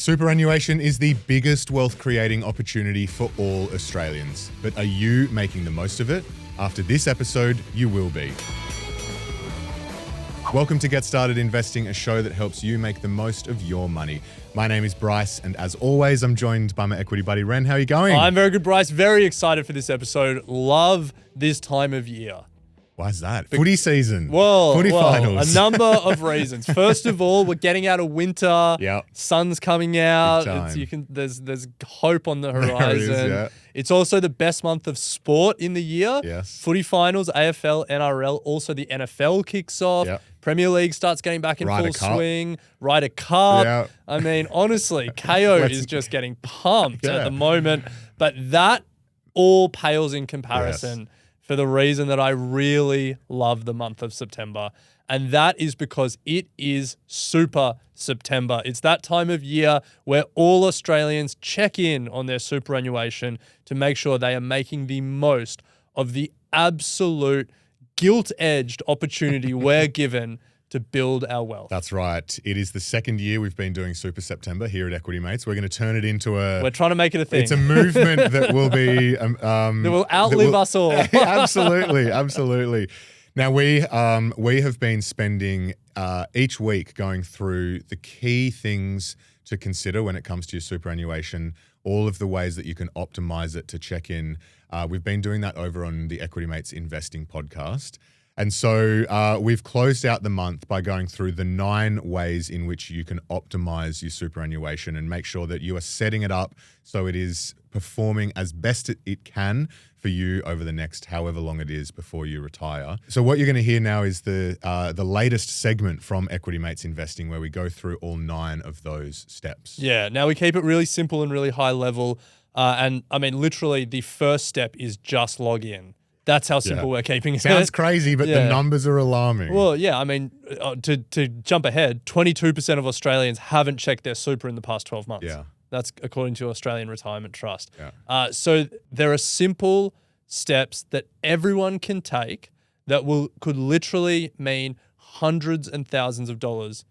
Superannuation is the biggest wealth creating opportunity for all Australians. But are you making the most of it? After this episode, you will be. Welcome to Get Started Investing, a show that helps you make the most of your money. My name is Bryce, and as always, I'm joined by my equity buddy, Ren. How are you going? I'm very good, Bryce. Very excited for this episode. Love this time of year. Why is that? Footy season. Footy finals. A number of reasons. First of all, we're getting out of winter. Yep. Sun's coming out. Big time. There's hope on the horizon. There is, yeah. It's also the best month of sport in the year. Yes. Footy finals, AFL, NRL. Also, the NFL kicks off. Yep. Premier League starts getting back in Ryder full Cup. swing. Ryder Cup. Yep. I mean, honestly, KO is just getting pumped at the moment. But that all pales in comparison. Yes. For the reason that I really love the month of September. And that is because it is Super September. It's that time of year where all Australians check in on their superannuation to make sure they are making the most of the absolute gilt-edged opportunity we're given to build our wealth. That's right. It is the second year we've been doing Super September here at Equity Mates. We're going to turn it into We're trying to make it a thing. It's a movement that will be... that will outlive us all. Absolutely, absolutely. Now, we have been spending each week going through the key things to consider when it comes to your superannuation, all of the ways that you can optimize it to check in. We've been doing that over on the Equity Mates Investing podcast. And so we've closed out the month by going through the 9 ways in which you can optimize your superannuation and make sure that you are setting it up so it is performing as best it can for you over the next however long it is before you retire. So what you're going to hear now is the latest segment from Equity Mates Investing where we go through all 9 of those steps. Yeah, now we keep it really simple and really high level. And I mean, literally the first step is just log in. That's how simple we're keeping it. Sounds crazy, but the numbers are alarming. Well, yeah, I mean, to jump ahead, 22% of Australians haven't checked their super in the past 12 months. Yeah. That's according to Australian Retirement Trust. Yeah. So there are simple steps that everyone can take that could literally mean hundreds and thousands of dollars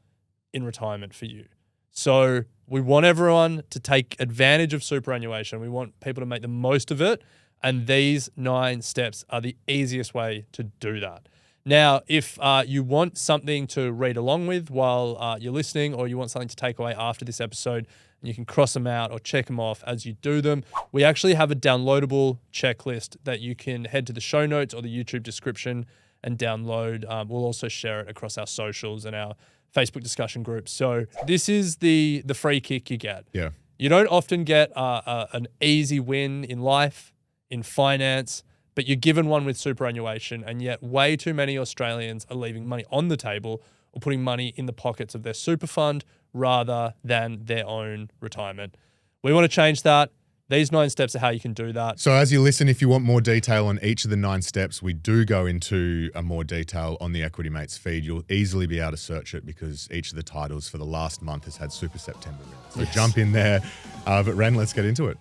in retirement for you. So we want everyone to take advantage of superannuation. We want people to make the most of it. And these 9 steps are the easiest way to do that. Now, if you want something to read along with while you're listening, or you want something to take away after this episode, and you can cross them out or check them off as you do them, we actually have a downloadable checklist that you can head to the show notes or the YouTube description and download. We'll also share it across our socials and our Facebook discussion groups. So this is the free kick you get. Yeah. You don't often get an easy win in life, in finance, but you're given one with superannuation, and yet way too many Australians are leaving money on the table or putting money in the pockets of their super fund rather than their own retirement. We want to change that. These 9 steps are how you can do that. So as you listen, if you want more detail on each of the 9 steps, we do go into more detail on the Equity Mates feed. You'll easily be able to search it because each of the titles for the last month has had Super September in it. So Yes. Jump in there. But Ren, let's get into it.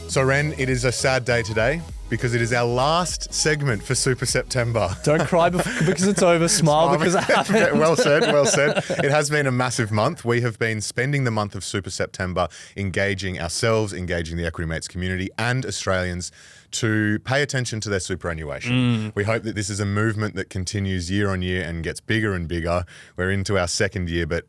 So Ren, it is a sad day today because it is our last segment for Super September. Don't cry because it's over. Smile because it happened. Well said, well said. It has been a massive month. We have been spending the month of Super September engaging ourselves, engaging the Equity Mates community and Australians to pay attention to their superannuation. We hope that this is a movement that continues year on year and gets bigger and bigger. We're into our second year, but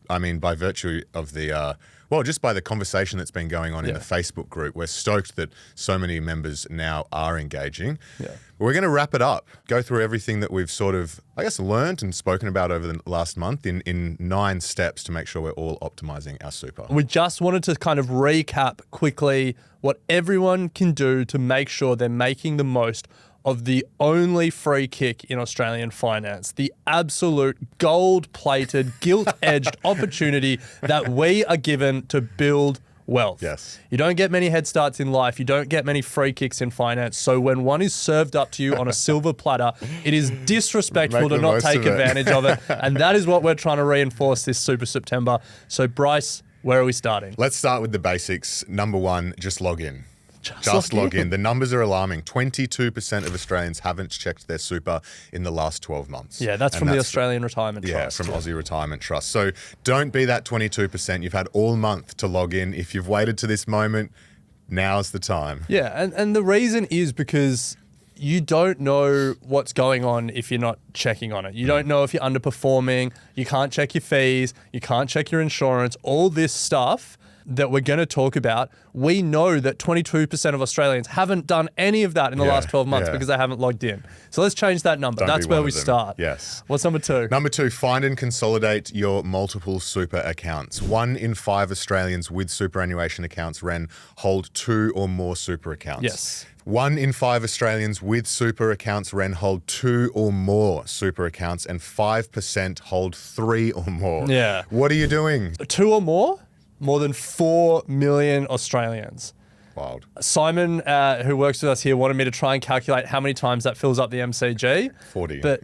I mean, by virtue of the... just by the conversation that's been going on in the Facebook group, we're stoked that so many members now are engaging. Yeah. We're going to wrap it up, go through everything that we've sort of, learned and spoken about over the last month in 9 steps to make sure we're all optimizing our super. We just wanted to kind of recap quickly what everyone can do to make sure they're making the most of the only free kick in Australian finance, the absolute gold-plated, gilt-edged opportunity that we are given to build wealth. Yes. You don't get many head starts in life. You don't get many free kicks in finance. So when one is served up to you on a silver platter, it is disrespectful to not take advantage of it. And that is what we're trying to reinforce this Super September. So Bryce, where are we starting? Let's start with the basics. Number 1, just log in. Just log in. The numbers are alarming. 22% of Australians haven't checked their super in the last 12 months. Yeah, that's from the Australian Retirement Trust. Yeah, from Aussie Retirement Trust. So don't be that 22%. You've had all month to log in. If you've waited to this moment, now's the time. Yeah, and the reason is because you don't know what's going on if you're not checking on it. You don't know if you're underperforming. You can't check your fees. You can't check your insurance. All this stuff that we're going to talk about, we know that 22% of Australians haven't done any of that in the last 12 months because they haven't logged in. So let's change that number. That's where we start. Yes. What's number 2? Number 2, find and consolidate your multiple super accounts. 1 in 5 Australians with superannuation accounts, Ren, hold 2 or more super accounts. Yes. 1 in 5 Australians with super accounts, Ren, hold 2 or more super accounts, and 5% hold 3 or more. Yeah. What are you doing? 2 or more? More than 4 million Australians. Wild. Simon, who works with us here, wanted me to try and calculate how many times that fills up the MCG. 40. But,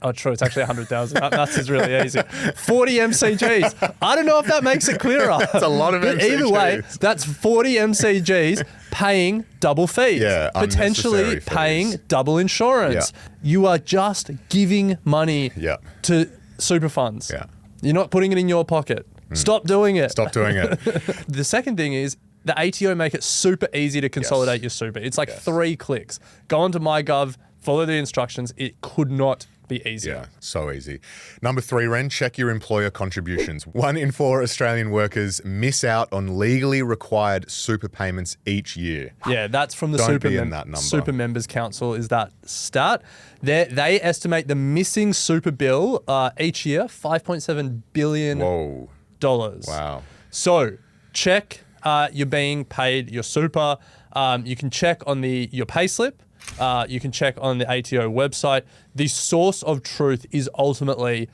oh, true, it's actually 100,000. Maths is really easy. 40 MCGs. I don't know if that makes it clearer. That's a lot of MCGs. Either way, that's 40 MCGs paying double fees. Yeah, potentially unnecessary paying fees. double insurance. Yeah. You are just giving money to super funds. Yeah. You're not putting it in your pocket. Stop doing it. Stop doing it. The second thing is the ATO make it super easy to consolidate your super. It's like 3 clicks. Go onto MyGov, follow the instructions. It could not be easier. Yeah, so easy. Number 3, Ren, check your employer contributions. 1 in 4 Australian workers miss out on legally required super payments each year. Yeah, that's from the Super Members Council is that stat. They estimate the missing super bill each year, $5.7 billion. Whoa. Wow. So check you're being paid your super. You can check on your payslip. You can check on the ATO website. The source of truth is ultimately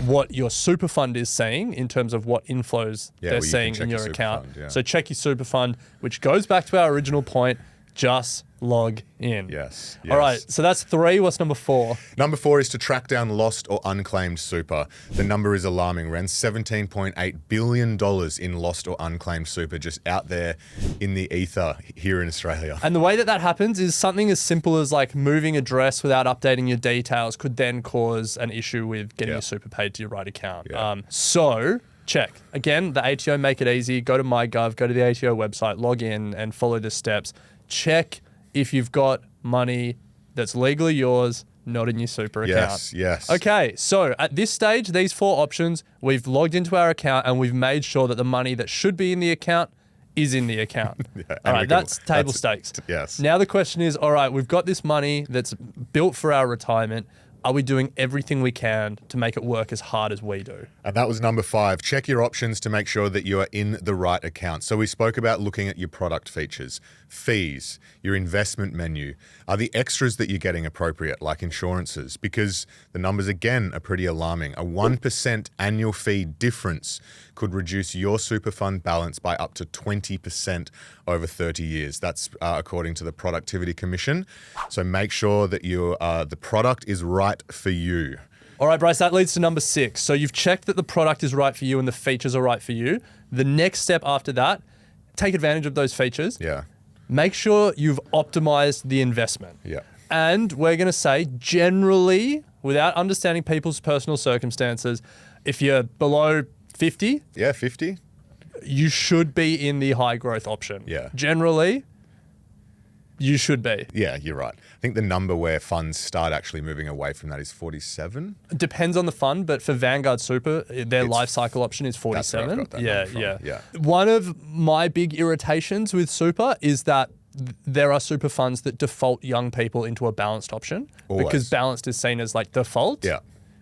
what your super fund is seeing in terms of what inflows they're seeing in your account. So check your super fund, which goes back to our original point. Just log in. Yes. All right. So that's 3. What's number 4? Number 4 is to track down lost or unclaimed super. The number is alarming, Ren. $17.8 billion in lost or unclaimed super just out there in the ether here in Australia. And the way that happens is something as simple as like moving address without updating your details could then cause an issue with getting your super paid to your right account. So check. Again, the ATO make it easy. Go to MyGov, go to the ATO website, log in and follow the steps. Check if you've got money that's legally yours, not in your super account. Yes. Okay, so at this stage, these 4 options, we've logged into our account and we've made sure that the money that should be in the account is in the account. All right, that's table stakes. Yes. Now the question is, all right, we've got this money that's built for our retirement. Are we doing everything we can to make it work as hard as we do? And that was number 5. Check your options to make sure that you are in the right account. So we spoke about looking at your product features, fees, your investment menu. Are the extras that you're getting appropriate, like insurances? Because the numbers, again, are pretty alarming. A 1% annual fee difference could reduce your super fund balance by up to 20% over 30 years. That's according to the Productivity Commission. So make sure that the product is right for you. All right, Bryce, that leads to number 6. So you've checked that the product is right for you and the features are right for you. The next step after that, take advantage of those features. Yeah. Make sure you've optimized the investment. Yeah. And we're going to say, generally, without understanding people's personal circumstances, if you're below 50, 50. You should be in the high growth option. Yeah. Generally, you should be. Yeah, you're right. I think the number where funds start actually moving away from that is 47. It depends on the fund, but for Vanguard Super, their life cycle option is 47. That's where I've got that number from. Yeah. One of my big irritations with Super is that there are super funds that default young people into a balanced option. Always. Because balanced is seen as like default. Yeah.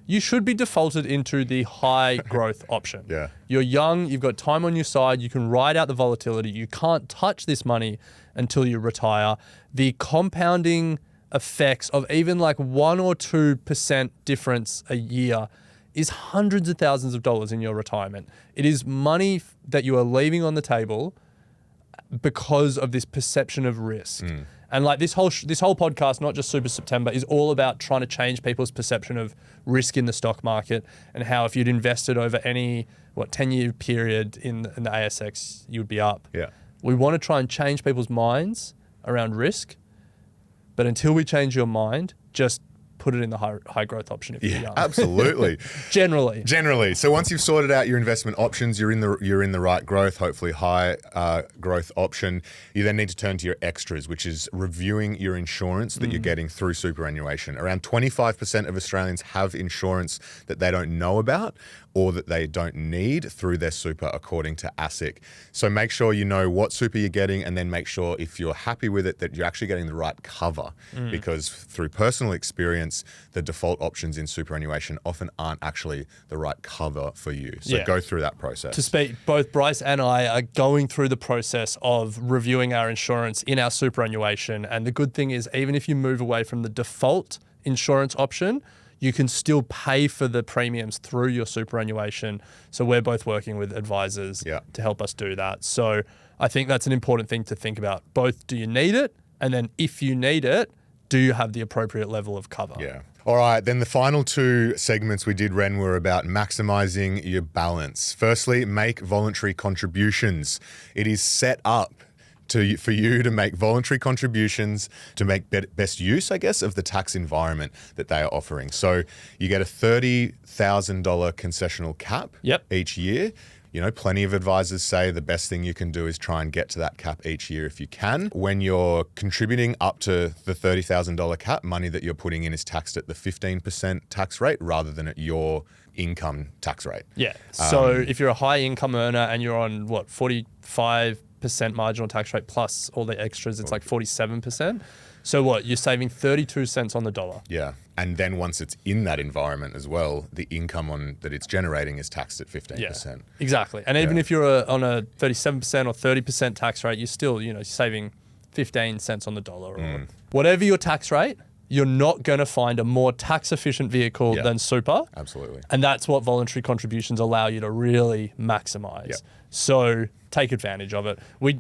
You should be defaulted into the high growth option. Yeah. You're young, you've got time on your side, you can ride out the volatility, you can't touch this money until you retire. The compounding effects of even like 1 or 2% difference a year is hundreds of thousands of dollars in your retirement. It is money that you are leaving on the table because of this perception of risk. And like this whole podcast, not just Super September, is all about trying to change people's perception of risk in the stock market and how if you'd invested over any 10-year period in the ASX, you would be up. Yeah. We want to try and change people's minds around risk. But until we change your mind, just put it in the high growth option if you're young. Absolutely. Generally. So once you've sorted out your investment options, you're in the right growth, hopefully high growth option. You then need to turn to your extras, which is reviewing your insurance that you're getting through superannuation. Around 25% of Australians have insurance that they don't know about or that they don't need through their super, according to ASIC. So make sure you know what super you're getting, and then make sure if you're happy with it that you're actually getting the right cover, because through personal experience, the default options in superannuation often aren't actually the right cover for you. So go through that process. To speak, both Bryce and I are going through the process of reviewing our insurance in our superannuation. And the good thing is, even if you move away from the default insurance option, you can still pay for the premiums through your superannuation. So we're both working with advisors to help us do that. So I think that's an important thing to think about. Both, do you need it? And then if you need it, do you have the appropriate level of cover? Yeah. All right. Then the final two segments we did, Ren, were about maximizing your balance. Firstly, make voluntary contributions. It is set up for you to make voluntary contributions to make best use, I guess, of the tax environment that they are offering. So you get a $30,000 concessional cap each year. You know, plenty of advisors say the best thing you can do is try and get to that cap each year if you can. When you're contributing up to the $30,000 cap, money that you're putting in is taxed at the 15% tax rate rather than at your income tax rate. Yeah. So if you're a high income earner and you're on 45% marginal tax rate plus all the extras, it's like 47%. So you're saving 32 cents on the dollar. Yeah. And then once it's in that environment as well, the income that it's generating is taxed at 15%. Yeah, exactly. And even if you're on a 37% or 30% tax rate, you're still, saving 15 cents on the dollar or whatever your tax rate. You're not going to find a more tax efficient vehicle than super. Absolutely. And that's what voluntary contributions allow you to really maximize. Yep. So take advantage of it. We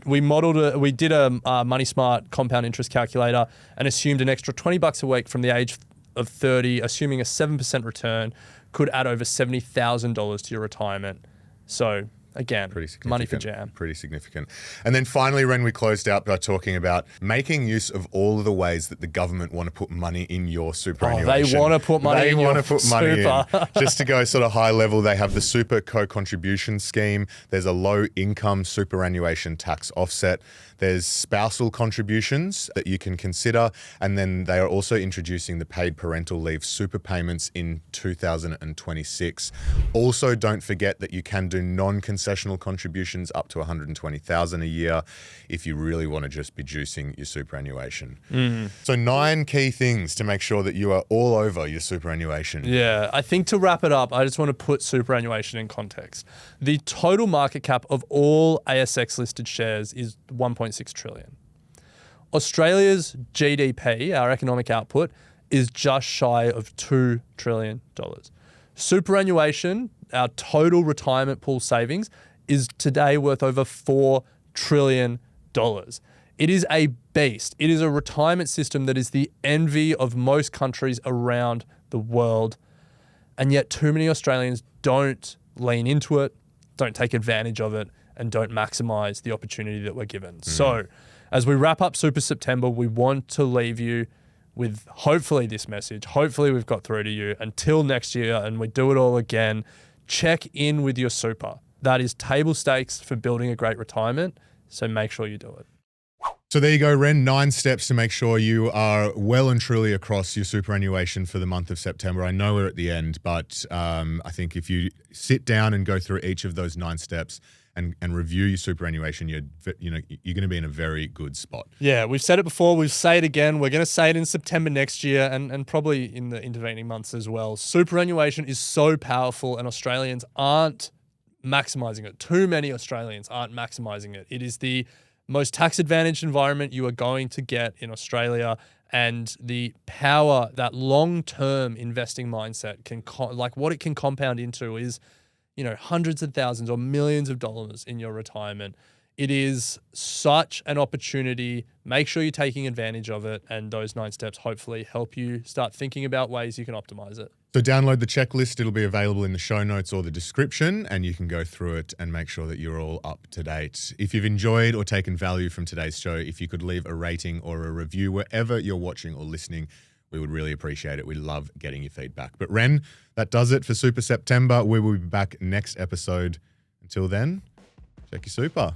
did a Money Smart compound interest calculator and assumed an extra $20 a week from the age of 30, assuming a 7% return, could add over $70,000 to your retirement. So again, money for jam. Pretty significant. And then finally, Ren, we closed out by talking about making use of all of the ways that the government want to put money in your superannuation. They want to put money in your super. Just to go sort of high level, they have the super co-contribution scheme. There's a low income superannuation tax offset. There's spousal contributions that you can consider. And then they are also introducing the paid parental leave super payments in 2026. Also, don't forget that you can do non-concessional contributions up to $120,000 a year if you really want to just be juicing your superannuation. So 9 key things to make sure that you are all over your superannuation. Yeah, I think to wrap it up, I just want to put superannuation in context. The total market cap of all ASX listed shares is 1.6 trillion. Australia's GDP, our economic output, is just shy of $2 trillion. Superannuation, our total retirement pool savings, is today worth over $4 trillion. It is a beast. It is a retirement system that is the envy of most countries around the world. And yet too many Australians don't lean into it, don't take advantage of it, and don't maximize the opportunity that we're given. So as we wrap up Super September, we want to leave you with hopefully this message. Hopefully we've got through to you. Until next year and we do it all again, check in with your super. That is table stakes for building a great retirement. So make sure you do it. So there you go, Ren. 9 steps to make sure you are well and truly across your superannuation for the month of September. I know we're at the end, but I think if you sit down and go through each of those 9 steps and review your superannuation, you're going to be in a very good spot. Yeah, we've said it before. We'll say it again. We're going to say it in September next year and probably in the intervening months as well. Superannuation is so powerful and Australians aren't maximizing it. Too many Australians aren't maximizing it. It is the most tax-advantaged environment you are going to get in Australia, and the power that long-term investing mindset can, what it can compound into is, hundreds of thousands or millions of dollars in your retirement. It is such an opportunity. Make sure you're taking advantage of it, and those 9 steps hopefully help you start thinking about ways you can optimize it. So download the checklist. It'll be available in the show notes or the description, and you can go through it and make sure that you're all up to date. If you've enjoyed or taken value from today's show, if you could leave a rating or a review wherever you're watching or listening, we would really appreciate it. We love getting your feedback. But Ren, that does it for Super September. We will be back next episode. Until then, check your super.